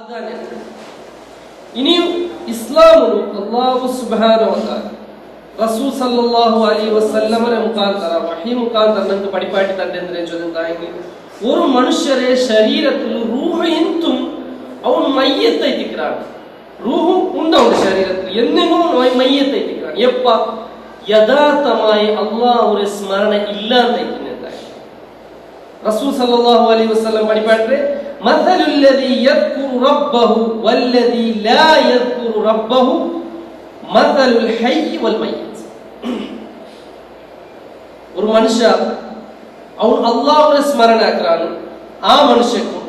പ്രാധാന്യം. ഇനിയും ഇസ്ലാമിലും അല്ലാഹു സുബ്ഹാനഹു വ തആല റസൂൽ സല്ലല്ലാഹു അലൈഹി വസല്ലമനെ മുഖാന്തര വഹി മുഖാന്തര നമുക്ക് പഠിപ്പാട്ടി തന്റെ ചോദ്യം ഒരു മനുഷ്യരെ ശരീരത്തിൽ റൂഹ് എന്തും അവൻ മയ്യത്തൈത്തിക്கிறான். റൂഹും ഉണ്ട് അവന്റെ ശരീരത്തിൽ എന്നെങ്കിലും മയ്യത്തൈത്തിക്கிறான். എപ്പ യഥാർത്ഥമായി അല്ലാഹുവിന്റെ സ്മരണ ഇല്ലാതായിരിക്കുന്നതായി റസൂൽ സല്ലല്ലാഹു അലൈഹി വസല്ലം പഠിപ്പാട്ടെ മസലുൽ ലദീ യദ്കുറു റബ്ബഹു വല്ലദീ ലാ യദ്കുറു റബ്ബഹു മസലുൽ ഹയ്യ് വൽ മയ്യിത്ത്. ഒരു മനുഷ്യ അവൻ അല്ലാഹുവിനെ സ്മരണ ആക്കുകയാണ്. ആ മനുഷ്യക്കും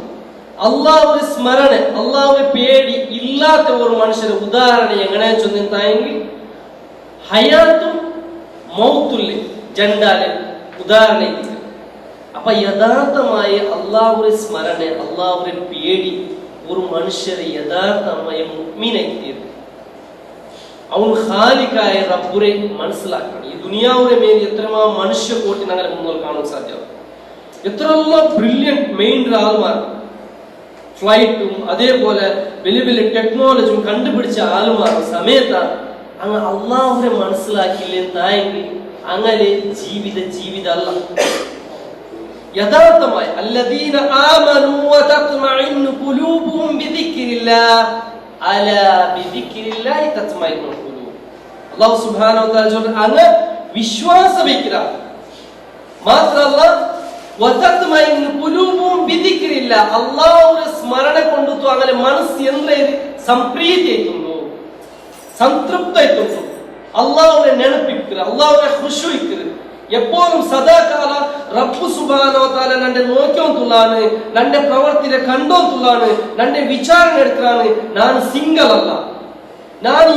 അല്ലാഹുവിനെ സ്മരണ അല്ലാഹുവിനെ പേടി ഇല്ലാത്ത ഒരു മനുഷ്യന്റെ ഉദാഹരണം എങ്ങനെ ചൊന്നിട്ടായെങ്കിൽ ഹയാത്തും മൗത്തുല്ലെ ജണ്ടാലെ ഉദാഹരണം. അപ്പൊ യഥാർത്ഥമായ അല്ലാഹുവിനെ സ്മരണ അല്ലാഹുവിനെ പേടി ഒരു മനുഷ്യരെ യഥാർത്ഥമായ മുഅ്മിനായി തീർക്കും. അവൻ ഖാലിഖായ റബ്ബുരെ മനസ്സിലാക്കണം. ഈ ദുനിയാവിന്റെ മേൽ എത്രമാ മനുഷ്യ കോട്ടി ഞങ്ങളെ മുന്നിൽ കാണാൻ സാധ്യത. എത്രയെല്ലാം ബ്രില്യന്റ് മെയിൻ ആൾമാർ ഫ്ലൈറ്റും അതേപോലെ വലിയ വലിയ ടെക്നോളജിയും കണ്ടുപിടിച്ച ആൾമാർ സമയത്താണ് അങ്ങ് അള്ളാഹുവിനെ മനസ്സിലാക്കിയില്ലേ തായെങ്കിൽ അങ്ങനെ ജീവിത അല്ല. യഥാർത്ഥമായി അല്ലദീന ആമനൂ വതത്മഇന്നു ഖുലൂബുഹും ബിദിക്രില്ലാഹ് അലാ ബിദിക്രില്ലാഹി തത്മഇന്നുൽ ഖുലൂബ്. അല്ലാഹു സുബ്ഹാനഹു വ തആല ചൊല്ലുന്നു അങ്ങ് വിശ്വാസം വെക്കുക മാത്രമല്ല വതത്മഇന്നു ഖുലൂബുഹും ബിദിക്രില്ലാഹ് അല്ലാഹുവിന്റെ സ്മരണ കൊണ്ടുത്തു അങ്ങനെ മനസ്സ് എന്തേ സംപ്രീതി ആയിത്തുണ്ടോ സംതൃപ്തി ആയിത്തുണ്ടോ അല്ലാഹുവിനെ നെനപ്പിക്കുക അല്ലാഹുവിനെ ഖുശൂഇക്കുക എപ്പോഴും സദാകാല റബ്ബ് സുബ്ഹാനഹു വ തആല നന്റെ നോക്കിയോത്തുള്ളാണ് നന്റെ പ്രവർത്തിനെ കണ്ടോത്തുള്ളാണ് നന്റെ വിചാരണ എടുക്കാണ്. ನಾನು ಸಿಂಗಲ್ ಅಲ್ಲ, ನಾನು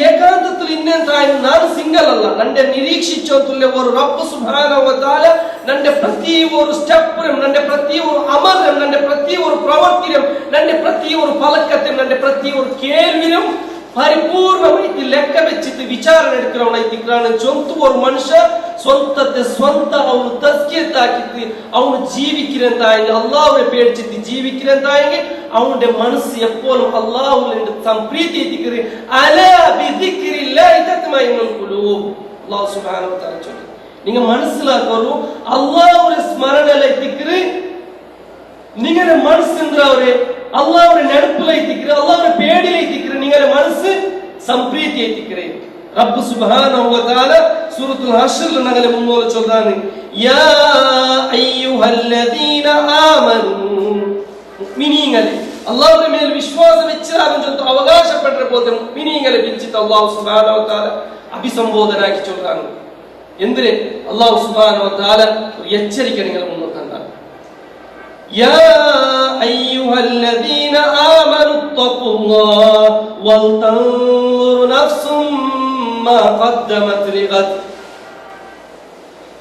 ಏಕಾಂತത്തിൽ ಇನ್ನೆಂತಾയും ನಾನು ಸಿಂಗಲ್ ಅಲ್ಲ. നന്റെ നിരീക്ഷിച്ചോത്തുള്ള ഒരു റബ്ബ് സുബ്ഹാനഹു വ തആല നന്റെ പ്രതി ഒരു സ്റ്റെപ്പിനും നന്റെ പ്രതി ഒരു അമലും നന്റെ പ്രതി ഒരു പ്രവർത്തിനും നന്റെ പ്രതി ഒരു ഫലക്കത്തിനും നന്റെ പ്രതി ഒരു കേൾവിനും പരിപൂർണമായിട്ട് ലെക്ക വെച്ചിട്ട് വിചാരണ എടുക്കണവനായിട്ടാണ് ചൊന്തു ഒരു മനുഷ്യ സ്വന്തത്തെ സ്വന്തം അവന് തസ്കിയത്താക്കിട്ട് അവന് ജീവിക്കുന്നതായെങ്കിൽ അള്ളാഹുവിനെ പേടിച്ചിട്ട് ജീവിക്കുന്നതായെങ്കിൽ അവന്റെ മനസ്സ് എപ്പോഴും അള്ളാഹുവിന്റെ സംപ്രീതി എത്തിക്കരുത്. അലാ ബിദിക്രില്ലാഹി തത്മഇന്നുൽ ഖുലൂബ്. അല്ലാഹു സുബ്ഹാനഹു വ തആല ചൊല്ലി നിങ്ങൾ മനസ്സിലാക്കൂ അള്ളാഹുവിന്റെ സ്മരണയിലെത്തിക്കരുത്. നിങ്ങളുടെ മനസ്സെന്തവരെ അള്ളാഹുവിന്റെ നെടുപ്പിലെത്തിക്കരുത് അള്ളാഹുവിന്റെ പേടിയിലെത്തിക്കരുത് നിങ്ങളുടെ മനസ്സ് സംപ്രീതി എത്തിക്കരുത്. റബ്ബ് സുബ്ഹാനഹു വ തആല സൂറത്തുൽ ഹശ്റിൽ ഞങ്ങളെ മുന്നോട്ട് ചൊല്ലാണ് യാ അയ്യുഹല്ലദീന ആമനൂ മുഅ്മിനീങ്ങളെ അല്ലാഹുവിന്റെ മേൽ വിശ്വാസം വെച്ചാലും ചൊല്ലുന്നു അവകാശപ്പെട്ട പോലെ മുഅ്മിനീങ്ങളെ വിളിച്ചിട്ട് അല്ലാഹു സുബ്ഹാനഹു വ തആല അഭിസംബോധനാക്കി ചൊല്ലാണ്. എന്തിനെ അല്ലാഹു സുബ്ഹാനഹു വ തആല ഒരു എച്ചരിക്ക നിങ്ങൾ മുന്നോട്ട് കണ്ടാണ് യാ അയ്യുഹല്ലദീന ആമനൂ തഖുല്ലാഹ വൽതൻദുർ നഫ്സും മാ ഖദ്ദമത് ലിഗദ്.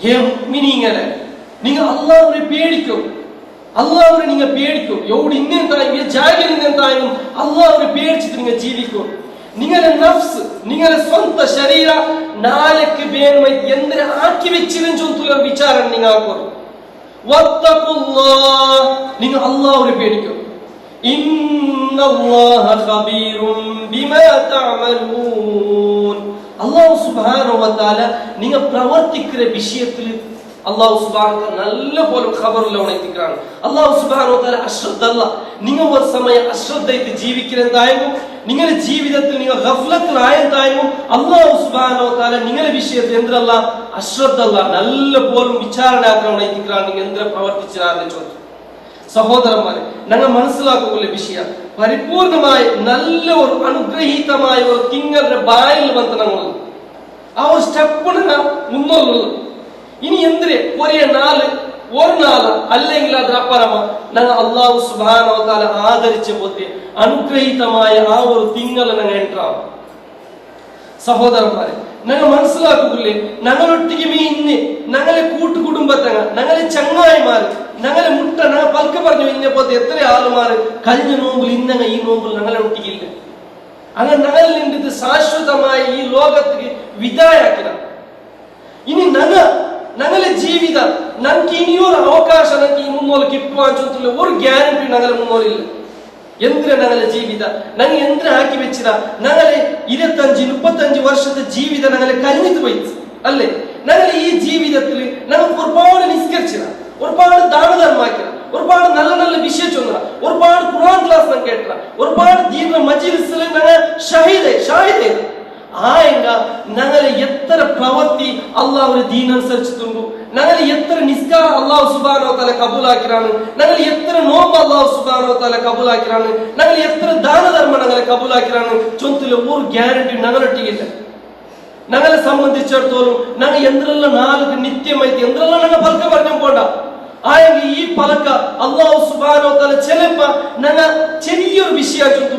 ഹേ മുഅ്മിനീങ്ങളെ നിങ്ങൾ അല്ലാഹുവിനെ പേടിക്കും അല്ലാഹുവിനെ നിങ്ങൾ പേടിക്കും. എവിടെ ഇന്നെന്തായും ജാഗിൽ ഇന്നെന്തായും അല്ലാഹുവിനെ പേടിച്ചിട്ട് നിങ്ങൾ ജീവിക്കും. നിങ്ങളുടെ നഫ്സ് നിങ്ങളുടെ സ്വന്തം ശരീര നാലക്ക് വേണമായി എന്തിനെ ആക്കി വെച്ചിരുന്ന ചൊന്തുള്ള വിചാരം നിങ്ങൾ ആക്കും. നിങ്ങൾ അല്ലാഹുവിനെ പേടിക്കും. ഇന്നല്ലാഹ ഖബീറും ബിമാ തഅമലൂൻ. അല്ലാഹു സുബ്ഹാനഹു വ തആല നിങ്ങൾ പ്രവർത്തിക്കുന്ന വിഷയത്തിൽ അല്ലാഹു സുബ്ഹാനഹു വ തആല നല്ല പോലെ ഖബറുള്ളവനായിട്ടാണ്. അല്ലാഹു സുബ്ഹാനഹു വ തആല അശ്രദ്ധല്ല. നിങ്ങൾ ഒരു സമയം അശ്രദ്ധയായിട്ട് ജീവിക്കുന്നതായും നിങ്ങളുടെ ജീവിതത്തിൽ നിങ്ങൾ ഗഫ്ലത്തിലായതായും അല്ലാഹു സുബ്ഹാനഹു വ തആല നിങ്ങളുടെ വിഷയത്തിൽ എന്തല്ല അശ്രദ്ധല്ല നല്ല പോലെ വിചാരണാക്കുന്നവനായിട്ടാണ് നിങ്ങൾ എന്തിനെ പ്രവർത്തിച്ചാണെന്ന് ചോദിച്ചു. സഹോദരന്മാരെ ഞങ്ങൾ മനസ്സിലാക്കുന്ന വിഷയം പരിപൂർണമായി നല്ല ഒരു അനുഗ്രഹീതമായ ഒരു തിങ്ങളുടെ ബായിൽ വന്ന ഞങ്ങൾ ആ ഒരു സ്റ്റെപ്പിന് മുന്നോട്ടുള്ളത്. ഇനി എന്തിനെ ഒരേ ഒരു നാള് അല്ലെങ്കിൽ അതിനപ്പുറമ ഞങ്ങൾ അല്ലാഹു സുബ്ഹാനഹു വ തആല ആദരിച്ച പോലെ അനുഗ്രഹീതമായ ആ ഒരു തിങ്ങളെ ഞങ്ങൾ എൻട്രാം. സഹോദരന്മാരെ ഞങ്ങൾ മനസ്സിലാക്കുന്നില്ലേ ഞങ്ങളൊട്ടിക്ക് ഇന്ന് ഞങ്ങളെ കൂട്ടുകുടുംബത്തങ്ങ ഞങ്ങളെ ചങ്ങായിമാർ ഞങ്ങളെ മുട്ട ഞങ്ങൾ പൽക്ക പറഞ്ഞു ഇന്നപ്പോഴത്തെ എത്ര ആളുമാർ കഴിഞ്ഞ നോമ്പിൽ ഇന്നങ്ങ ഈ നോമ്പിൽ ഞങ്ങളെ ഒട്ടിക്കില്ല. അങ്ങനെ ഞങ്ങളിൽ നിന്ന് ശാശ്വതമായ ഈ ലോകത്തിന് വിദായാക്കിന. ഇനി ഞങ്ങളെ ജീവിത ഞങ്ങൾക്ക് ഇനിയൊരു അവകാശം ഞങ്ങൾക്ക് ഈ മുന്നോട്ട് കിട്ടുവാൻ ചൊല്ലില്ല ഒരു ഗ്യാരണ്ടി ഞങ്ങളെ മുന്നോട്ടില്ല. എന്തിനാ ഞങ്ങളുടെ ജീവിത ഞങ്ങൾ എന്തിനാ ആക്കി വെച്ചതാ ഞങ്ങളെ 25-35 വർഷത്തെ ജീവിതം ഞങ്ങളെ കഴിഞ്ഞിട്ട് പോയി അല്ലേ. ഞങ്ങൾ ഈ ജീവിതത്തിൽ ഞങ്ങൾക്ക് ഒരുപാട് നിസ്കരിച്ചില്ല, ഒരുപാട് ദാനധർമാക്കില്ല, ഒരുപാട് നല്ല നല്ല വിഷയം ചൊന്നറ, ഒരുപാട് ഖുർആൻ ക്ലാസ് ഞാൻ കേട്ട, ഒരുപാട് ദീന മജ്ലിസിൽ ഞങ്ങൾ ഷാഹിദേ ആയെങ്ക ഞങ്ങളെ എത്ര പ്രവൃത്തി അള്ളാഹു ദീൻ അനുസരിച്ചിട്ടുണ്ടു, ഞങ്ങൾ എത്ര നിസ്കാരം അള്ളാഹു സുബ്ഹാനഹു വ തആല കബൂലാക്കിറാണ്, ഞങ്ങൾ എത്ര നോമ്പ് അള്ളാഹു സുബ്ഹാനഹു വ തആല കബൂലാക്കിറാണ്, ഞങ്ങൾ എത്ര ദാനധർമ്മ ഞങ്ങളെ കബൂലാക്കിറാണ് ചൊന്തിലെ ഒരു ഗ്യാരണ്ടി ഞങ്ങളൊട്ടിയില്ല. ഞങ്ങളെ സംബന്ധിച്ചിടത്തോളം ഞങ്ങൾ എന്തെല്ലാം നാൾക്ക് നിത്യമായിട്ട് എന്തെല്ലാം ഞങ്ങൾ പലക്ക പറഞ്ഞു പോണ്ട ആയെങ്കിൽ ഈ പലക്ക അള്ളാഹു സുബ്ഹാനഹു വ തആല ചിലപ്പോ ഞങ്ങൾ ചെറിയൊരു വിഷയം ചൊന്തു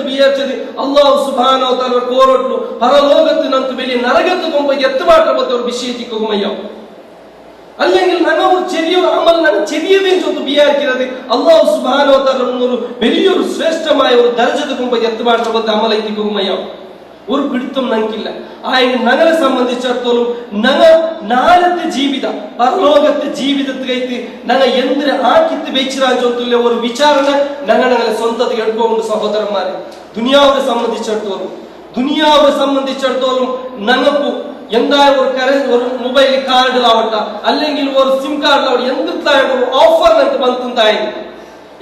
വിചാരിച്ചത് അള്ളാഹു സുബ്ഹാനഹു വ തആല കോരട്ടു പരലോകത്ത് നമുക്ക് വലിയ നരകത്ത് പോകുമ്പോൾ എത്തുമാട്ടത്തെ ഒരു വിഷയത്തിക്കുമയ്യോ. അല്ലെങ്കിൽ ഞങ്ങൾ ഒരു ചെറിയൊരു അമൽ ഞങ്ങൾ ചെറിയതേം ചൊന്തു വിചാരിക്കുന്നത് അള്ളാഹു സുബ്ഹാനഹു വ തആല ഒരു വലിയൊരു ശ്രേഷ്ഠമായ ഒരു ദർജത്ത് പോകുമ്പോൾ എത്തുമാട്ടത്തെ അമലെത്തിക്കുമയ്യോ. ഒരു പിടുത്തം ഞങ്ങൾക്കില്ല. ആയെങ്കിൽ ഞങ്ങളെ സംബന്ധിച്ചിടത്തോളം ഞങ്ങൾ നാളത്തെ ജീവിത പരലോകത്തെ ജീവിതത്തിലേക്ക് ഞങ്ങൾ എന്തിനു ആക്കിത്ത് വെച്ചിരാൻ ചൊല്ലില്ല ഒരു വിചാരണ ഞങ്ങളെ സ്വന്തത്തിൽ എടുക്കുന്നുണ്ട് സഹോദരന്മാരെ. ദുനിയാവിനെ സംബന്ധിച്ചിടത്തോളം ഞങ്ങൾക്ക് എന്തായാലും ഒരു മൊബൈൽ കാർഡിലാവട്ടെ അല്ലെങ്കിൽ ഒരു സിം കാർഡിലാവട്ടെ എന്തിട്ടായാലും ഒരു ഓഫർ ഞങ്ങൾക്ക് ബന്ധുണ്ടായി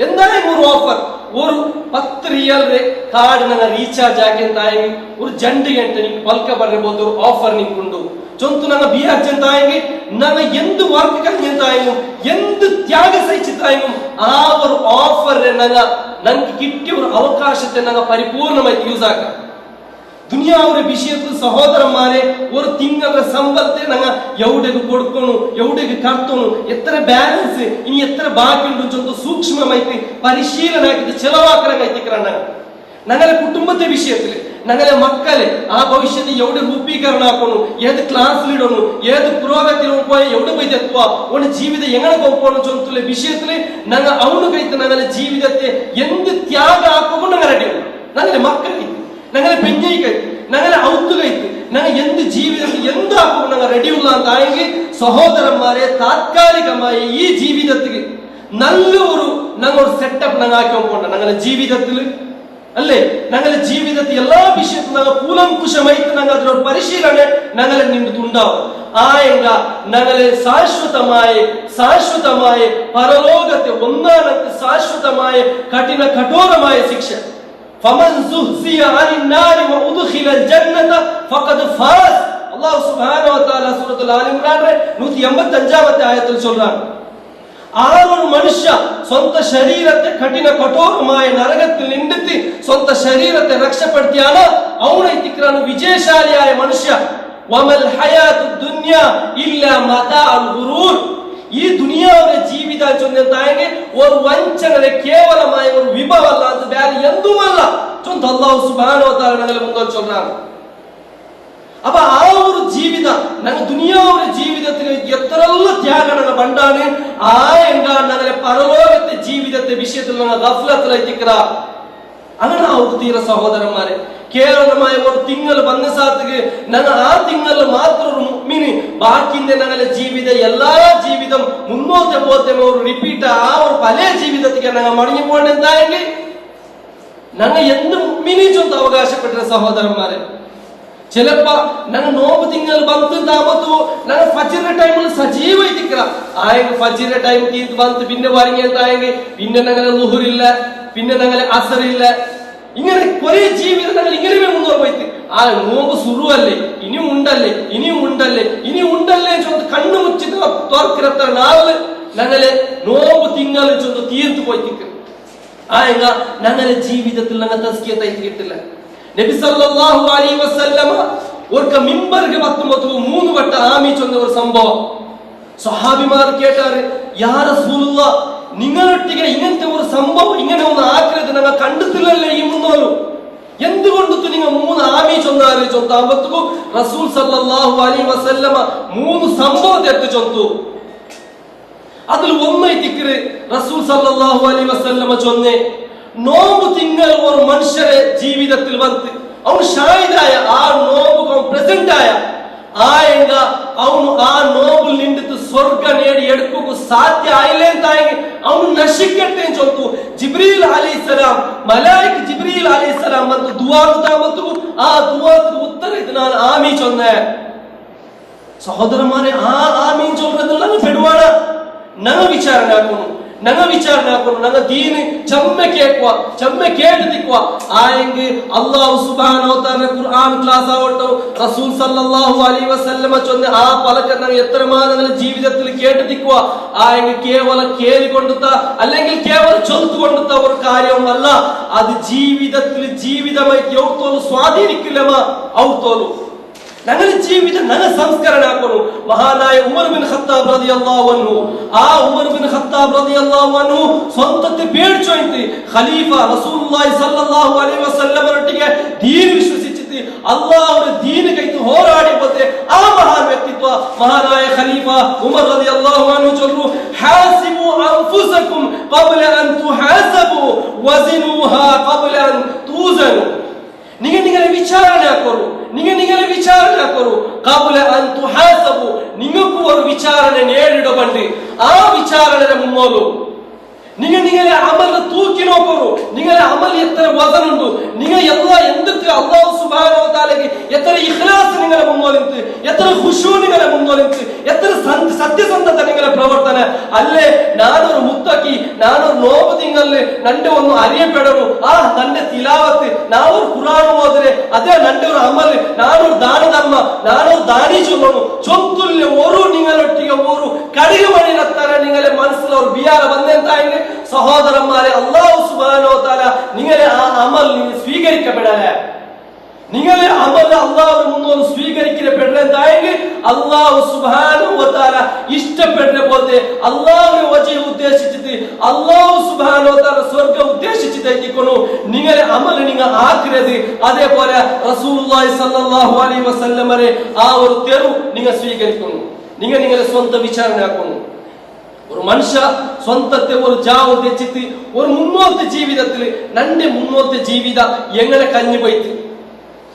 എന്തായാലും ഒരു ഓഫർ ഒരു 10 റിയൽ ಕಾರ್ಡ್ ನಂಗೆ ರೀಚಾರ್ಜ್ ಆಗಿ ഒരു 2 ಗಂಟೆ ನಿಂಗೆ ಬಲ್ಕ ಬರಬಹುದು ಆಫರ್ ನಿಂಗುಂಡು ಚೊಂತು ನಂಗೆ ಬಿಆರ್ ಜಂತಾಯಿ ನಂಗೆ ಎಂದು ವರ್ಕ್ ಕಲ್ತಾಯಿ ಎಂದು ತ್ಯಾಗ ಸಹಿತಾಯಿ ಆ ಒಂದು ಆಫರ್ ನಂಗೆ കിട്ടിയ ഒരു അവകാശത്തെ ನಂಗೆ പരിപൂർണമായി യൂസ് ആക്കാം. ദുനിയാവുടെ വിഷയത്തിൽ സഹോദരന്മാരെ ഒരു തിങ്കളുടെ സമ്പത്തെ ഞങ്ങൾ എവിടേക്ക് കൊടുക്കണു എവിടേക്ക് കടത്തണു എത്ര ബാലൻസ് ഇനി എത്ര ബാക്കിയുണ്ട് ചൊന്ന് സൂക്ഷ്മമായിട്ട് പരിശീലനാക്കിയിട്ട് ചെലവാക്കണ ഞങ്ങളെ കുടുംബത്തെ വിഷയത്തിൽ ഞങ്ങളെ മക്കളെ ആ ഭവിഷ്യത്ത് എവിടെ രൂപീകരണം ആക്കണു ഏത് ക്ലാസ്സിലിടണു ഏത് പുരോഗതിയിൽ പോയി എവിടെ പോയി എത്തുക ഒരു ജീവിതം എങ്ങനെ പോകണം ചൊന്നുള്ള വിഷയത്തില് ഞങ്ങൾ അവന് കഴിത്ത് ഞങ്ങളുടെ ജീവിതത്തെ എന്ത് ത്യാഗം ആക്കുമ്പോൾ ഞങ്ങൾ റെഡിയാണ്. ഞങ്ങളെ മക്കളെ ഞങ്ങളെ പെഞ്ഞൈക്കൈ ഞങ്ങളെ ഔത്തുകൈത്ത് ഞങ്ങൾ എന്ത് ജീവിതത്തിൽ എന്താക്കും ഞങ്ങൾ റെഡിയുള്ള തായെങ്കിൽ സഹോദരന്മാരെ താത്കാലികമായ ഈ ജീവിതത്തിൽ നല്ല ഒരു ഞങ്ങൾ സെറ്റപ്പ് ഞങ്ങൾ ആക്കിക്കൊണ്ട ഞങ്ങളുടെ ജീവിതത്തിൽ അല്ലേ ഞങ്ങളുടെ ജീവിതത്തിൽ എല്ലാ വിഷയത്തിലും ഞങ്ങൾ കൂലംകുശമായിട്ട് ഞങ്ങൾ അതിനൊരു പരിശീലനം ഞങ്ങളെ നിന്നിട്ടുണ്ടാവും. ആയെങ്ക ഞങ്ങളെ ശാശ്വതമായ പരലോകത്തെ ഒന്നാമത്തെ ശാശ്വതമായ കഠോരമായ ശിക്ഷ فمن زحزح عن النار وادخل الجنه فقد فاز. അല്ലാഹു സുബ്ഹാനഹു വ തആല സൂറത്തുൽ ആൽ ഇംറാൻ 185ാമത്തെ ആയത്തിൽ சொல்றான் ആ ഒരു മനുഷ്യ സ്വന്തം ശരീരത്തെ കഠോരമായ നരകത്തിൽ നിന്നിട്ട് സ്വന്തം ശരീരത്തെ രക്ഷപ്പെടുത്തിയാണ് അവനെത്തിക്കാണ് വിജയശാലിയായ മനുഷ്യ. വമൽ ഹയാത്തു ദുനിയ ഇല്ലാ മതാഉൽ ഗുറൂർ. ഈ ദുനിയാവിലെ ജീവിത ചൊന്നെങ്കിൽ ഒരു വഞ്ചനയുടെ കേവലമായ ഒരു വിഭവമല്ല, അത് വേറെ എന്തുമല്ല ചൊന്ത് അല്ലാഹു സുബ്ഹാനഹു വ തആല ഞങ്ങളെ മുന്നോട്ട് ചൊല്ലാണ്. അപ്പൊ ആ ഒരു ജീവിതം ഞങ്ങൾ ദുനിയാവിലെ ജീവിതത്തിൽ എത്രയെല്ലാം ത്യാഗങ്ങൾ പണ്ടാണ് ആ എങ്കാണ് ഞങ്ങളെ പരലോകത്തെ ജീവിതത്തെ വിഷയത്തിൽ ഞങ്ങൾ ഗഫ്ലത്തിലെത്തിക്കുക. അങ്ങനെ ആ തീര സഹോദരന്മാരെ കേവലമായ ഒരു തിങ്കൾ വന്ന സാത്തുക്ക് ഞങ്ങൾ ആ തിങ്കളിൽ മാത്രം ഒരു മുഅ്മിന് ബാക്കിന്റെ ഞങ്ങളുടെ ജീവിതം എല്ലാ ജീവിതം മുന്നോട്ട് പോത്തെ ഒരു റിപ്പീറ്റ് ആ ഒരു പഴയ ജീവിതത്തിക്ക് ഞങ്ങൾ മടങ്ങി പോകേണ്ട എന്തായെങ്കിൽ ഞങ്ങൾ എന്ത് മുഅ്മിനെ ചൊന്ന് അവകാശപ്പെട്ട സഹോദരന്മാരെ ചിലപ്പോ ഞങ്ങൾ നോമ്പ് തിങ്കൾ ಬಂತು താമത്തു ഞങ്ങൾ ഫജ്റിന്റെ ടൈമിൽ സജീവമായി തിക്കറ ആയെങ്കിൽ ഫജ്റിന്റെ ടൈം തീർത്ത് വന്ന് പിന്നെ വരങ്ങിയതായെങ്കിൽ പിന്നെ ഞങ്ങളെ ളുഹുറില്ല പിന്നെ ഞങ്ങളെ അസറില്ല ഇങ്ങനെ കുറെ ജീവിതം ഞങ്ങൾ ഇങ്ങനെ മുന്നോട്ട് പോയിട്ട് ആ നോമ്പ് സുറുവല്ലേ ഇനിയും ഉണ്ടല്ലേ ചൊന്ന് കണ്ണു മുച്ചിട്ട് തുറക്കിറത്ത നാളില് ഞങ്ങളെ നോമ്പ് തിങ്കൾ ചൊന്ന് തീർത്ത് പോയി തിക്കറ ആയെങ്ക ഞങ്ങളുടെ ജീവിതത്തിൽ ഞങ്ങൾ തസ്കിയത്ത് കിട്ടില്ല. നബി സല്ലല്ലാഹു അലൈഹി വസല്ലമ ഒരു മിമ്പർക്ക് 3 വട്ടം ആമീൻ ചൊന്ന ഒരു സംഭവം സ്വഹാബിമാർ കേട്ടാറ് യാ റസൂലുള്ളാഹ് നിങ്ങളൊട്ടിಗೆ ഇങ്ങനത്തെ ഒരു സംഭവം ഇങ്ങനെ ഒന്ന് ആക്കരുത് ഞങ്ങൾ കണ്ടിട്ടില്ലല്ലേ ഈ മുന്നോലും എന്തുകൊണ്ട് നിങ്ങൾ 3 ആമീൻ ചൊന്നാറ് ചൊന്നാമ്പത്തുകു റസൂൽ സല്ലല്ലാഹു അലൈഹി വസല്ലമ 3 സംഭവത്തെ എടുത്ത് ചൊന്നു. അതിൽ ഒന്നായി തിക്കറ് റസൂൽ സല്ലല്ലാഹു അലൈഹി വസല്ലമ ചൊന്നേ നോമ്പ് തിങ്കൾ ഒരു മനുഷ്യരെ ജീവിതത്തിൽ വന്ന് അവൻ ഷാഹിദായ ആ നോമ്പ് പ്രസന്റ് ആയ ആയെങ്ക അവನು ആ നോമ്പിൽ നിന്നിട്ട് ಸ್ವರ್ಗ ನೇಡಿ ಎಡ್ಕೋಕು ಸಾಧ್ಯ ಆಯ್ಲೆ ಅಂತ ಅವನು ನಶಿಕಟ್ಟೆ ಚೊಂತು ಜಿಬ್ರೀಲ್ ಅಲೈಹಿಸ್ಸಲಾಂ ಮಲಾಯಿಕ ಜಿಬ್ರೀಲ್ ಅಲೈಹಿಸ್ಸಲಾಂ ಮತ್ತು ದುವಾಗುತ್ತಾ ಮತ್ತು ಆ ದುವಾಕ್ಕೆ ಉತ್ತರ ಇದು ನಾನು ಆಮಿ ಚೊಂದೆ ಸಹೋದರಮಾರೆ ಆ ಆಮೀನ್ ಚೊಂದ್ರದಲ್ಲ ಬಿಡುವಾಡ ನಂಗ ವಿಚಾರಣೆ ಹಾಕೋನು ನಂಗ ದೀನ್ ಚಮ್ಮೆ ಕೇಳು ದಿಕ್ವಾ ಆಯಂಗೆ ಅಲ್ಲಾಹು ಸುಬ್ಹಾನಹು ವ ತಆಲ ഖുർആൻ ക്ലാസ് ആവട്ടോ റസൂൽ സല്ലല്ലാഹു അലൈഹി വസല്ലമ ചൊന്ന ആ പലക നങ്ങ എത്രമാനങ്ങൾ ജീവിതത്തിൽ കേട്ട് ദിക്വാ ആയಂಗೆ കേവല കേളികൊണ്ടുത്ത അല്ലെങ്കിൽ കേവല ചൊല്ലുകൊണ്ടുത്ത ഒരു കാര്യമല്ല അത് ജീവിതമായി യൗത്തോಲು സ്വാധീനിക്കില്ലമ ഔത്തോಲು ഞങ്ങളുടെ ജീവിതം ഞങ്ങൾ സംസ്കരണ ആക്കുന്നു മഹാനായ ഉമർ ബിൻ ഖത്താബ് റളിയല്ലാഹു അൻഹു ആ ഉമർ ബിൻ ഖത്താബ് റളിയല്ലാഹു അൻഹു സ്വന്തത്തെ പേടിച്ചോയിന്റ് ഖലീഫ റസൂലുള്ളാഹി സ്വല്ലല്ലാഹു അലൈഹി വസല്ലമರೊಟ್ಟಿಗೆ ദീൻ വിശ്വസിച്ചിട്ട് അല്ലാഹുവിന്റെ ദീൻ കൈത്ത് ಹೋರಾಡಿపోತೆ ಆ ಮಹಾನ್ ವ್ಯಕ್ತಿತ್ವ ಮಹಾನಾಯ ഖലീഫ ഉമർ റളിയല്ലാഹു അൻഹു ചൊല്ലു ഹാസിബു അൻഫുസകും ഖബ്ല അൻ തുഹാസബു വസിനുഹാ ഖബ്ല അൻ തുസനു നിങ്ങളെ വിചാരണ ആക്കോರು നിങ്ങളെ വിചാരണ ആക്കോರು ഖബ്ല അൻ തുഹാസബു നിങ്ങൾക്ക് ഒരു വിചാരണ നേരിടബണ്ടി ആ വിചാരണയുടെ മുന്നോಲು നിങ്ങളെ അമൽ തൂക്കി നോക്കോರು നിങ്ങളെ അമൽ എത്ര വസനുണ്ട് നിങ്ങൾ എല്ലാ എന്തൊക്കെ അല്ലാഹു സുബ്ഹാനഹു വ തആലക്ക് എത്ര ഇഖ്ലാസ് നിങ്ങളെ മുന്നോലിಂತು എത്ര ഖുശൂ നിങ്ങളെ മുന്നോലിಂತು എത്ര സത്യസന്ധത നിങ്ങളെ പ്രവർത്തന അല്ലേ നാനൊരു മുത്തക്കി നാനൊരു നോമ്പ് തിങ്ങല് നന്റെ ഒന്ന് അറിയപ്പെടണം ആ നന്റെ തിലാവത്ത് നാനൊരു ഖുർആൻ ഓതരെ അതേ നന്റെ ഒരു അമൽ നാനൊരു ദാനധർമ്മ നാനൊരു ദാനി ചൊല്ലണം ചൊല്ലുല്ല ഒരു നിങ്ങളൊಟ್ಟಿಗೆ ഒരു കടിക മണിനത്തര നിങ്ങളെ മനസ്സിൽ ഒരു ബിയാര വന്നെന്തായെങ്കിൽ സഹോദരന്മാരെ അല്ലാഹു സുബ്ഹാനഹു വ തആല നിങ്ങളെ ആ അമൽ സ്വീകരിക്കപ്പെടല നിങ്ങളെ അമൽ അല്ലാഹുവിന്റെ മുന്നിൽ സ്വീകരിക്കപ്പെടലെന്തായെങ്കിൽ അല്ലാഹു സുബ്ഹാനഹു വ തആല ഇഷ്ടപ്പെടുന്ന പോലെ അല്ലാഹുവിന്റെ വജഹ ഉദ്ദേശിച്ചിട്ട് അല്ലാഹു സുബ്ഹാനഹു വ തആല സ്വർഗ്ഗ ഉദ്ദേശിച്ചിട്ടായിരിക്കുന്നു നിങ്ങളെ അമൽ നിങ്ങൾ ആക്കരുത് അതേപോലെ റസൂലുള്ളാഹി സ്വല്ലല്ലാഹു അലൈഹി വസല്ലമരെ ആ ഒരു തെരു നിങ്ങൾ സ്വീകരിക്കുന്നു നിങ്ങളെ സ്വന്തം വിചാരണ ആക്കുന്നു ഒരു മനുഷ്യ സ്വന്തത്തെ ഒരു ജാവ് തെച്ചിട്ട് ഒരു മുന്നോട്ട് ജീവിതത്തിൽ നന്റെ മുന്നോട്ട് ജീവിത എങ്ങനെ കഞ്ഞു പോയിട്ട്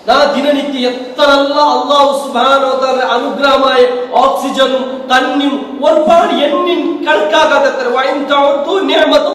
നാ ദിനനിക്ക് എത്ര അല്ലാഹു സുബ്ഹാനഹു വ തആല അനുഗ്രഹമായ ഓക്സിജനും തണ്ണിയും ഒരുപാട് എണ്ണിൻ കണക്കാകാത്ത വൈൻ തൗതു നിഅമത്തു